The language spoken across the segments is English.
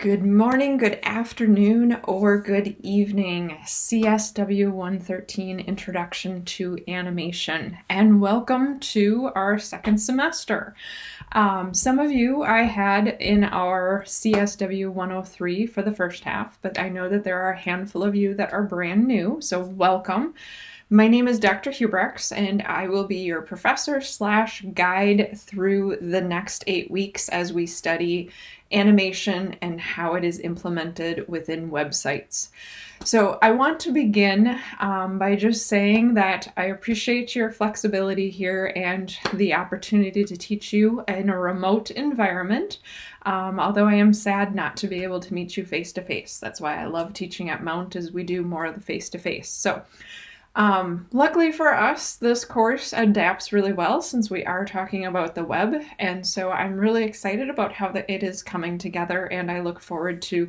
Good morning, good afternoon, or good evening. CSW113 Introduction to Animation, and welcome to our second semester. Some of you I had in our CSW103 for the first half, but I know that there are a handful of you that are brand new, so welcome. My name is Dr. Hubrex, and I will be your professor / guide through the next 8 weeks as we study animation and how it is implemented within websites. So I want to begin by just saying that I appreciate your flexibility here and the opportunity to teach you in a remote environment, although I am sad not to be able to meet you face-to-face. That's why I love teaching at Mount, is we do more of the face-to-face. So luckily for us, this course adapts really well since we are talking about the web, and so I'm really excited about how it is coming together, and I look forward to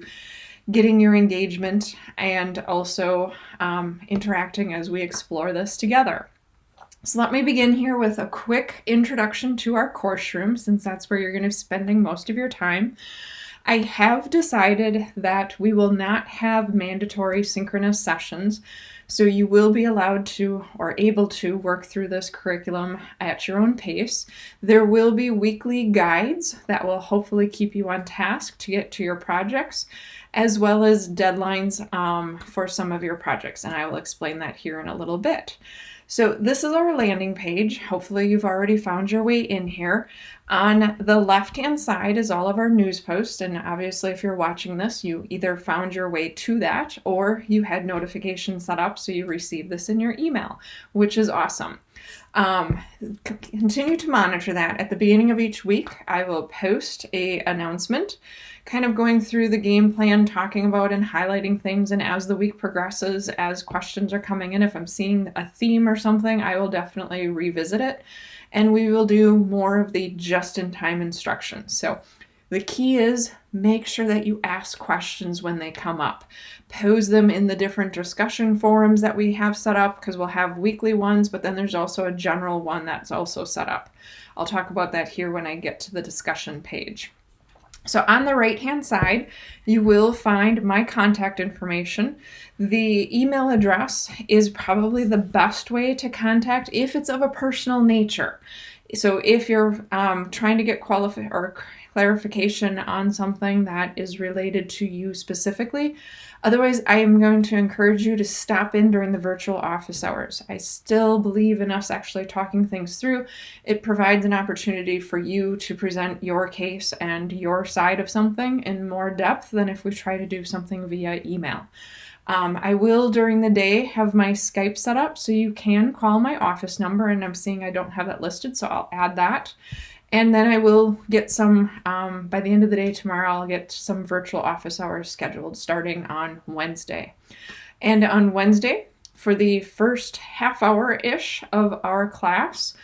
getting your engagement and also interacting as we explore this together. So let me begin here with a quick introduction to our course room, since that's where you're going to be spending most of your time. I have decided that we will not have mandatory synchronous sessions, so you will be allowed to or able to work through this curriculum at your own pace. There will be weekly guides that will hopefully keep you on task to get to your projects, as well as deadlines for some of your projects, and I will explain that here in a little bit. So this is our landing page. Hopefully you've already found your way in here. On the left-hand side is all of our news posts, and obviously if you're watching this, you either found your way to that or you had notifications set up so you received this in your email, which is awesome. Continue to monitor that. At the beginning of each week, I will post an announcement kind of going through the game plan, talking about and highlighting things, and as the week progresses, as questions are coming in, if I'm seeing a theme or something, I will definitely revisit it, and we will do more of the just-in-time instructions. So the key is make sure that you ask questions when they come up. Pose them in the different discussion forums that we have set up, because we'll have weekly ones, but then there's also a general one that's also set up. I'll talk about that here when I get to the discussion page. So on the right-hand side, you will find my contact information. The email address is probably the best way to contact if it's of a personal nature. So if you're trying to get clarification on something that is related to you specifically. Otherwise, I am going to encourage you to stop in during the virtual office hours. I still believe in us actually talking things through. It provides an opportunity for you to present your case and your side of something in more depth than if we try to do something via email. I will, during the day, have my Skype set up so you can call my office number, and I'm seeing I don't have that listed, so I'll add that. And then I will get some, by the end of the day tomorrow, I'll get some virtual office hours scheduled starting on Wednesday. And on Wednesday, for the first half hour-ish of our class,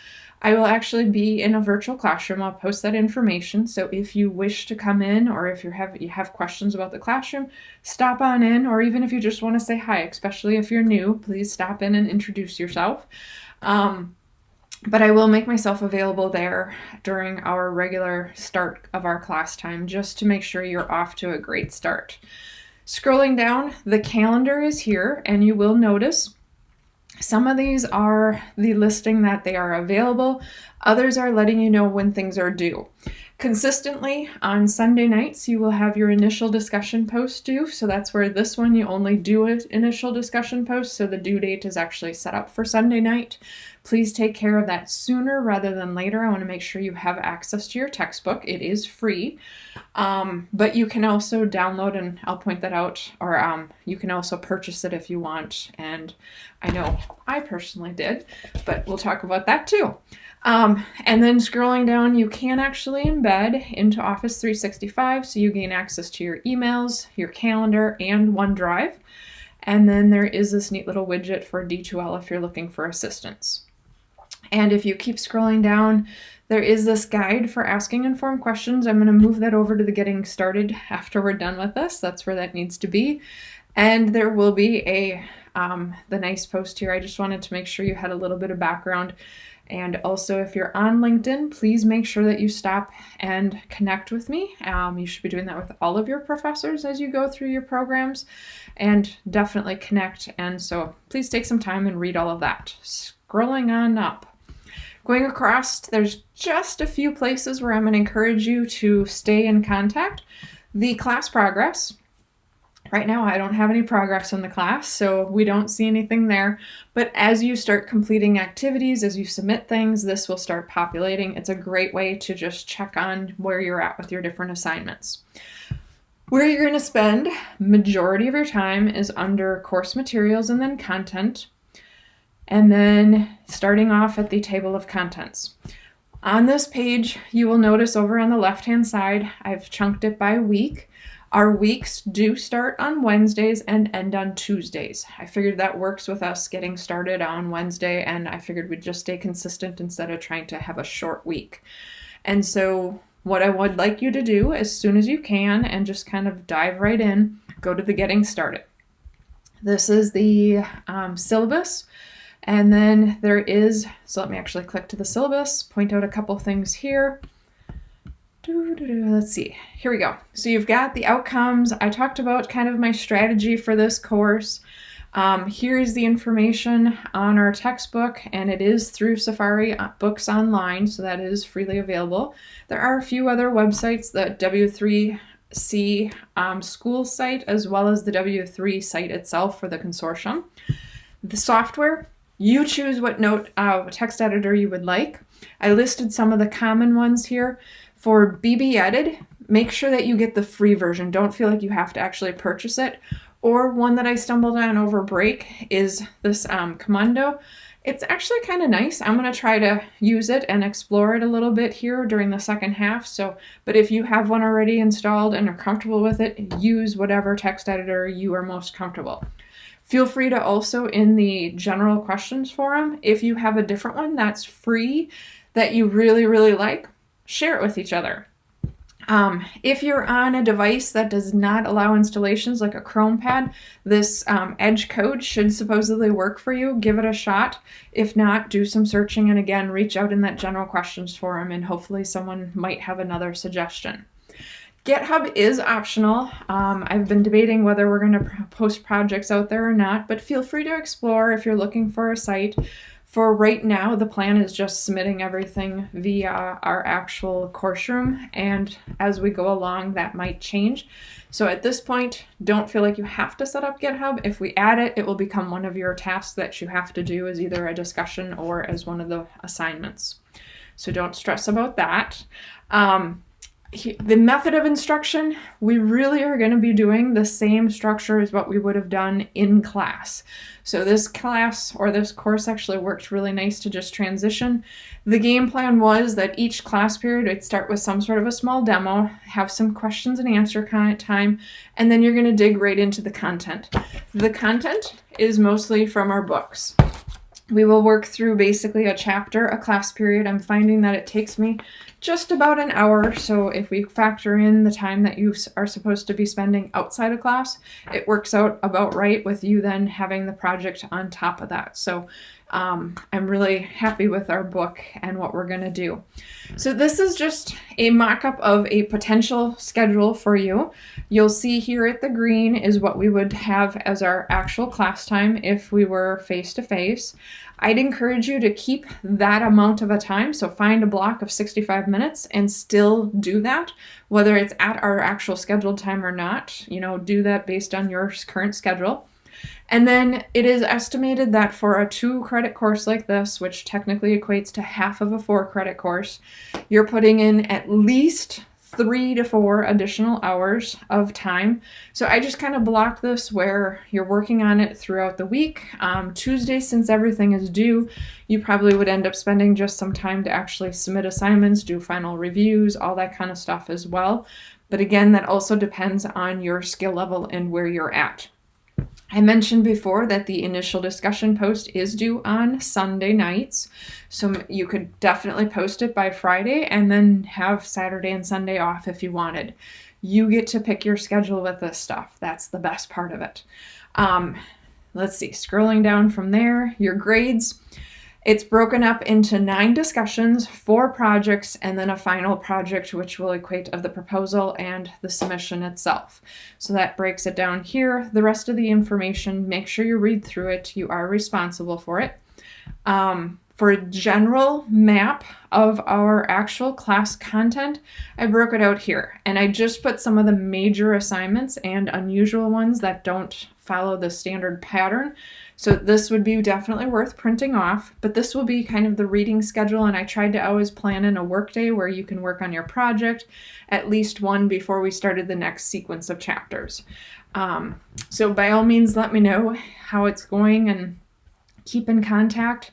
I will actually be in a virtual classroom. I'll post that information. So if you wish to come in, or if you have questions about the classroom, stop on in, or even if you just want to say hi, especially if you're new, please stop in and introduce yourself. But I will make myself available there during our regular start of our class time, just to make sure you're off to a great start. Scrolling down, the calendar is here, and you will notice some of these are the listing that they are available. Others are letting you know when things are due. Consistently on Sunday nights, you will have your initial discussion post due. So that's where this one, you only do an initial discussion post. So the due date is actually set up for Sunday night. Please take care of that sooner rather than later. I want to make sure you have access to your textbook. It is free, but you can also download, and I'll point that out, or you can also purchase it if you want. And I know I personally did, but we'll talk about that too. And then scrolling down, you can actually embed into Office 365, so you gain access to your emails, your calendar, and OneDrive. And then there is this neat little widget for D2L if you're looking for assistance. And if you keep scrolling down, there is this guide for asking informed questions. I'm going to move that over to the getting started after we're done with this. That's where that needs to be. And there will be the nice post here. I just wanted to make sure you had a little bit of background And also, if you're on LinkedIn, please make sure that you stop and connect with me. You should be doing that with all of your professors as you go through your programs, and definitely connect. And so please take some time and read all of that. Scrolling on up. Going across, there's just a few places where I'm going to encourage you to stay in contact. The class progress. Right now, I don't have any progress in the class, so we don't see anything there. But as you start completing activities, as you submit things, this will start populating. It's a great way to just check on where you're at with your different assignments. Where you're going to spend majority of your time is under course materials and then content. And then starting off at the table of contents. On this page, you will notice over on the left-hand side, I've chunked it by week. Our weeks do start on Wednesdays and end on Tuesdays. I figured that works with us getting started on Wednesday, and I figured we'd just stay consistent instead of trying to have a short week. And so what I would like you to do as soon as you can, and just kind of dive right in, go to the getting started. This is the syllabus. And then there is, so let me actually click to the syllabus, point out a couple things here. Let's see, here we go. So you've got the outcomes. I talked about kind of my strategy for this course. Here is the information on our textbook, and it is through Safari Books Online, so that is freely available. There are a few other websites, the W3C school site, as well as the W3 site itself for the consortium. The software, you choose what text editor you would like. I listed some of the common ones here. For BB Edit, make sure that you get the free version. Don't feel like you have to actually purchase it. Or one that I stumbled on over break is this Commando. It's actually kind of nice. I'm going to try to use it and explore it a little bit here during the second half. But if you have one already installed and are comfortable with it, use whatever text editor you are most comfortable. Feel free to also, in the general questions forum, if you have a different one that's free that you really, really like, share it with each other. If you're on a device that does not allow installations like a Chrome pad, this Edge code should supposedly work for you. Give it a shot. If not, do some searching, and again, reach out in that general questions forum, and hopefully someone might have another suggestion. GitHub is optional. I've been debating whether we're going to post projects out there or not, but feel free to explore if you're looking for a site. For right now, the plan is just submitting everything via our actual course room, and as we go along, that might change. So at this point, don't feel like you have to set up GitHub. If we add it, it will become one of your tasks that you have to do as either a discussion or as one of the assignments. So don't stress about that. The method of instruction, we really are going to be doing the same structure as what we would have done in class. So this class or this course actually worked really nice to just transition. The game plan was that each class period would start with some sort of a small demo, have some questions and answer time, and then you're going to dig right into the content. The content is mostly from our books. We will work through basically a chapter, a class period. I'm finding that it takes me just about an hour. So if we factor in the time that you are supposed to be spending outside of class, it works out about right with you then having the project on top of that. So I'm really happy with our book and what we're going to do. So this is just a mock-up of a potential schedule for you. You'll see here at the green is what we would have as our actual class time if we were face-to-face. I'd encourage you to keep that amount of a time, so find a block of 65 minutes and still do that, whether it's at our actual scheduled time or not. Do that based on your current schedule. And then it is estimated that for a 2-credit course like this, which technically equates to half of a 4-credit course, you're putting in at least 3 to 4 additional hours of time. So I just kind of block this where you're working on it throughout the week. Tuesday, since everything is due, you probably would end up spending just some time to actually submit assignments, do final reviews, all that kind of stuff as well. But again, that also depends on your skill level and where you're at. I mentioned before that the initial discussion post is due on Sunday nights, so you could definitely post it by Friday and then have Saturday and Sunday off if you wanted. You get to pick your schedule with this stuff. That's the best part of it. Let's see, scrolling down from there, your grades. It's broken up into 9 discussions, 4 projects, and then a final project, which will equate of the proposal and the submission itself. So that breaks it down here. The rest of the information, make sure you read through it. You are responsible for it. For a general map of our actual class content, I broke it out here, and I just put some of the major assignments and unusual ones that don't follow the standard pattern. So this would be definitely worth printing off, but this will be kind of the reading schedule, and I tried to always plan in a work day where you can work on your project, at least one before we started the next sequence of chapters. So by all means, let me know how it's going and keep in contact.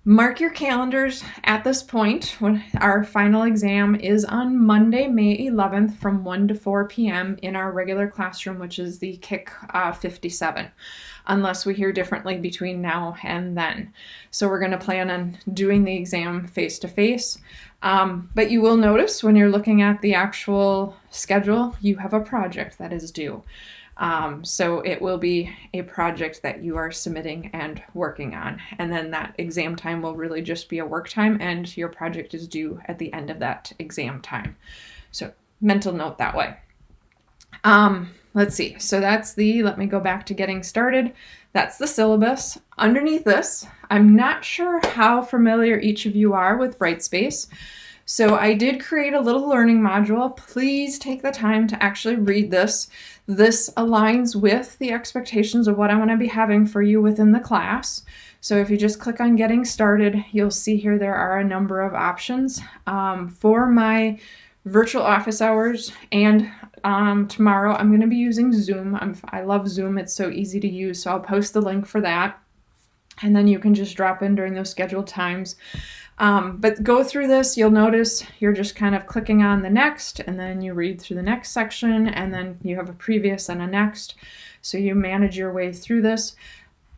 Mark your calendars at this point when our final exam is on Monday, May 11th from 1 to 4 p.m. in our regular classroom, which is the KIC 57, unless we hear differently between now and then. So we're going to plan on doing the exam face-to-face. But you will notice when you're looking at the actual schedule, you have a project that is due. So it will be a project that you are submitting and working on. And then that exam time will really just be a work time, and your project is due at the end of that exam time. So mental note that way. Let's see. So that's let me go back to getting started. That's the syllabus. Underneath this, I'm not sure how familiar each of you are with Brightspace. So I did create a little learning module. Please take the time to actually read this. This aligns with the expectations of what I want to be having for you within the class. So if you just click on Getting Started, you'll see here there are a number of options. For my virtual office hours and tomorrow, I'm going to be using Zoom. I love Zoom. It's so easy to use. So I'll post the link for that. And then you can just drop in during those scheduled times. But go through this, you'll notice you're just kind of clicking on the next, and then you read through the next section, and then you have a previous and a next. So you manage your way through this.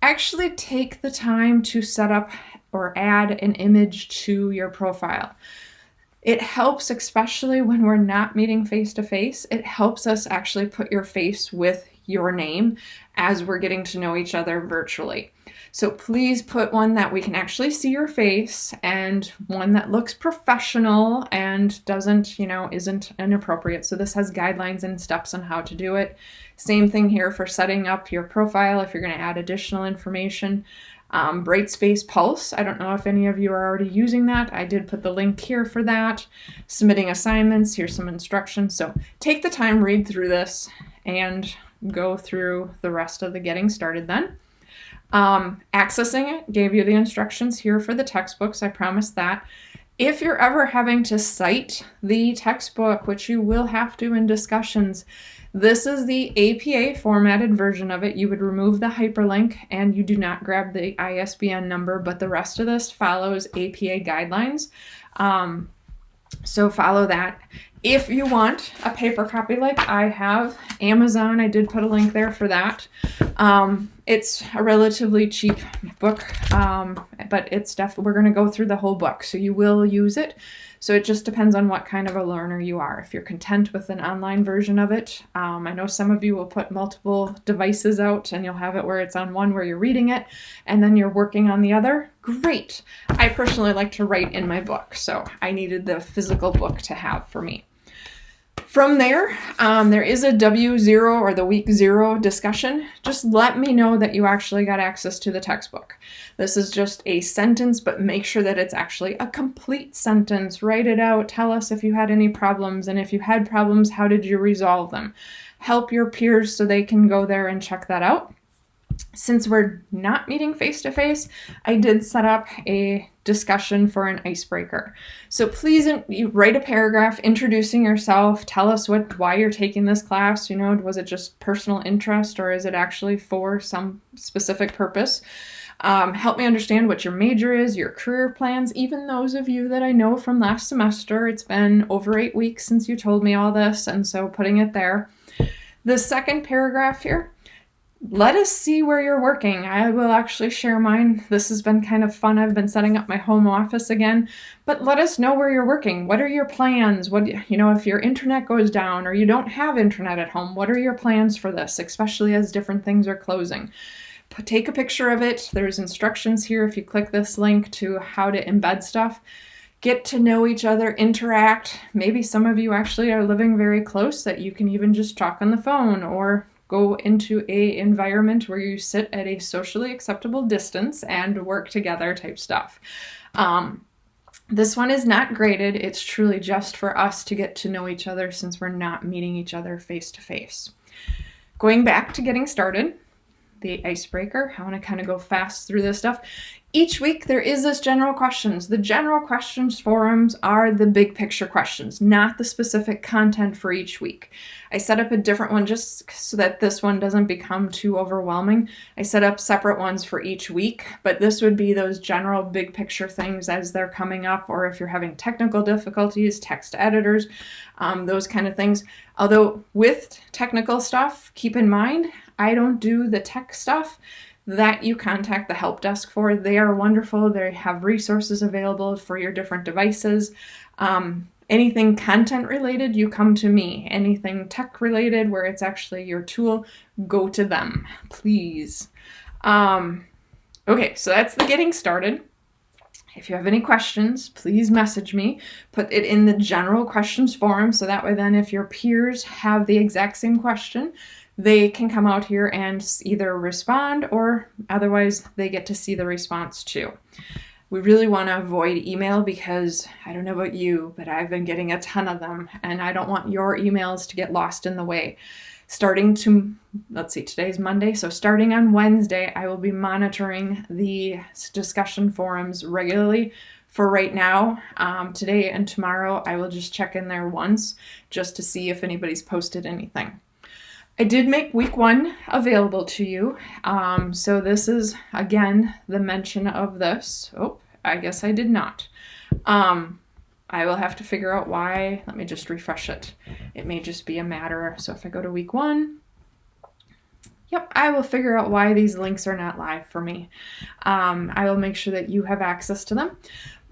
Actually take the time to set up or add an image to your profile. It helps, especially when we're not meeting face-to-face, it helps us actually put your face with your name as we're getting to know each other virtually. So please put one that we can actually see your face, and one that looks professional and doesn't, isn't inappropriate. So this has guidelines and steps on how to do it. Same thing here for setting up your profile if you're going to add additional information. Brightspace Pulse, I don't know if any of you are already using that. I did put the link here for that. Submitting assignments, here's some instructions. So take the time, read through this, and go through the rest of the getting started then. Accessing it, gave you the instructions here for the textbooks. I promised that. If you're ever having to cite the textbook, which you will have to in discussions, this is the APA formatted version of it. You would remove the hyperlink and you do not grab the ISBN number, but the rest of this follows APA guidelines. So follow that. If you want a paper copy like I have, Amazon, I did put a link there for that. It's a relatively cheap book, but we're going to go through the whole book, so you will use it. So it just depends on what kind of a learner you are. If you're content with an online version of it, I know some of you will put multiple devices out and you'll have it where it's on one where you're reading it and then you're working on the other. Great. I personally like to write in my book, so I needed the physical book to have for me. From there, there is a W0 or the week 0 discussion. Just let me know that you actually got access to the textbook. This is just a sentence, but make sure that it's actually a complete sentence. Write it out. Tell us if you had any problems, and if you had problems, how did you resolve them? Help your peers so they can go there and check that out. Since we're not meeting face-to-face, I did set up a discussion for an icebreaker. So please you write a paragraph introducing yourself. Tell us why you're taking this class. Was it just personal interest, or is it actually for some specific purpose? Help me understand what your major is, your career plans, even those of you that I know from last semester. It's been over 8 weeks since you told me all this, and so putting it there. The second paragraph here, let us see where you're working. I will actually share mine. This has been kind of fun. I've been setting up my home office again, but let us know where you're working. What are your plans? If your internet goes down or you don't have internet at home, what are your plans for this, especially as different things are closing? take a picture of it. There's instructions here if you click this link to how to embed stuff. Get to know each other, interact. Maybe some of you actually are living very close that you can even just talk on the phone or go into a environment where you sit at a socially acceptable distance and work together type stuff. This one is not graded. It's truly just for us to get to know each other since we're not meeting each other face to face. Going back to getting started, the icebreaker, I want to kind of go fast through this stuff. Each week there is this general questions. The general questions forums are the big picture questions, not the specific content for each week. I set up a different one just so that this one doesn't become too overwhelming. I set up separate ones for each week, but this would be those general big picture things as they're coming up, or if you're having technical difficulties, text editors, those kind of things. Although with technical stuff, keep in mind, I don't do the tech stuff. That you contact the help desk for. They are wonderful. They have resources available for your different devices. Anything content related, you come to me. Anything tech related, where it's actually your tool, go to them, please. Okay, so that's the getting started. If you have any questions, please message me. Put it in the general questions forum, so that way then if your peers have the exact same question, they can come out here and either respond or otherwise they get to see the response too. We really want to avoid email because I don't know about you, but I've been getting a ton of them and I don't want your emails to get lost in the way. Let's see, today's Monday, so starting on Wednesday, I will be monitoring the discussion forums regularly. For right now, today and tomorrow, I will just check in there once just to see if anybody's posted anything. I did make week 1 available to you. So this is, again, the mention of this. Oh, I guess I did not. I will have to figure out why. Let me just refresh it. It may just be a matter. So if I go to week 1, yep, I will figure out why these links are not live for me. I will make sure that you have access to them.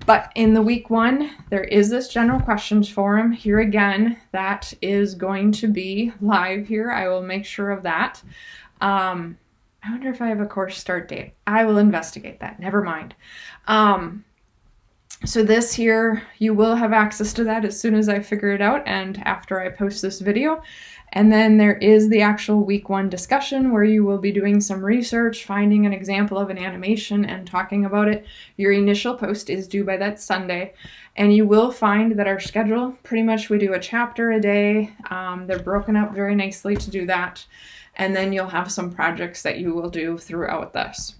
But in the week 1, there is this general questions forum. Here again, that is going to be live here. I will make sure of that. I wonder if I have a course start date. I will investigate that. Never mind. So this here, you will have access to that as soon as I figure it out and after I post this video. And then there is the actual week 1 discussion where you will be doing some research, finding an example of an animation and talking about it. Your initial post is due by that Sunday. And you will find that our schedule, pretty much we do a chapter a day. They're broken up very nicely to do that. And then you'll have some projects that you will do throughout this.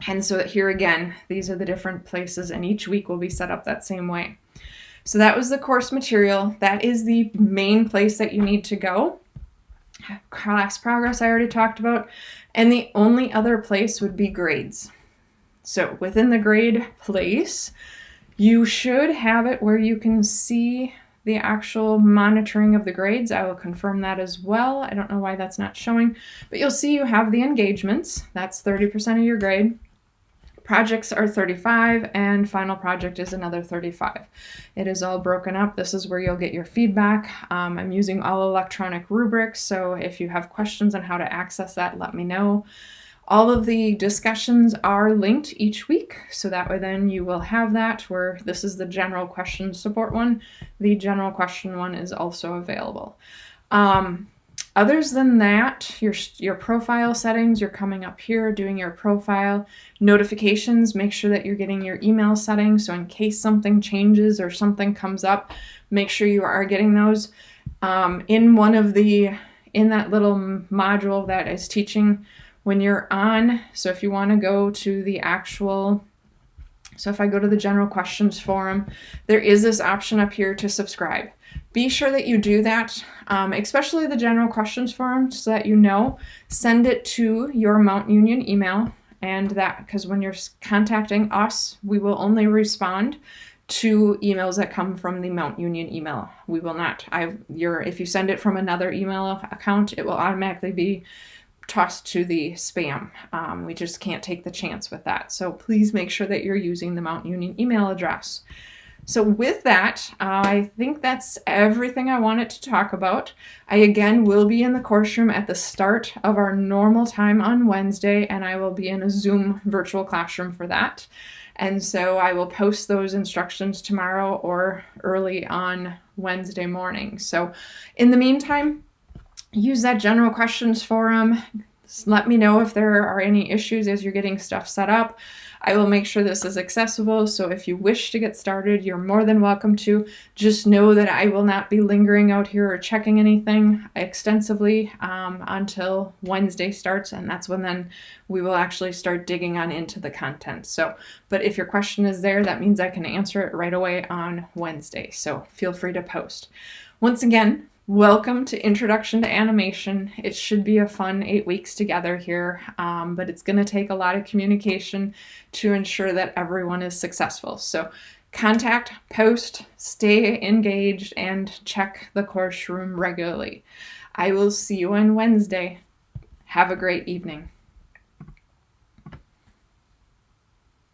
And so here again, these are the different places and each week will be set up that same way. So that was the course material. That is the main place that you need to go. Class progress I already talked about. And the only other place would be grades. So within the grade place, you should have it where you can see the actual monitoring of the grades. I will confirm that as well. I don't know why that's not showing, but you'll see you have the engagements. That's 30% of your grade. Projects are 35 and final project is another 35. It is all broken up. This is where you'll get your feedback. I'm using all electronic rubrics, so if you have questions on how to access that, let me know. All of the discussions are linked each week, so that way then you will have that where this is the general question support one. The general question one is also available. Others than that, your profile settings, you're coming up here, doing your profile. Notifications, make sure that you're getting your email settings, so in case something changes or something comes up, make sure you are getting those. In that little module that is teaching when you're on, so if you want to go to the actual, so if I go to the general questions forum, there is this option up here to subscribe. Be sure that you do that, especially the general questions forum, so that you know. Send it to your Mount Union email, and that, because when you're contacting us, we will only respond to emails that come from the Mount Union email. We will not. If you send it from another email account, it will automatically be tossed to the spam. We just can't take the chance with that. So please make sure that you're using the Mount Union email address. So with that, I think that's everything I wanted to talk about. I again will be in the course room at the start of our normal time on Wednesday, and I will be in a Zoom virtual classroom for that. And so I will post those instructions tomorrow or early on Wednesday morning. So in the meantime, use that general questions forum. Just let me know if there are any issues as you're getting stuff set up. I will make sure this is accessible, so if you wish to get started, you're more than welcome to. Just know that I will not be lingering out here or checking anything extensively until Wednesday starts, and that's when then we will actually start digging on into the content. So, but if your question is there, that means I can answer it right away on Wednesday, so feel free to post. Once again, welcome to Introduction to Animation. It should be a fun 8 weeks together here, but it's going to take a lot of communication to ensure that everyone is successful. So contact, post, stay engaged, and check the course room regularly. I will see you on Wednesday. Have a great evening.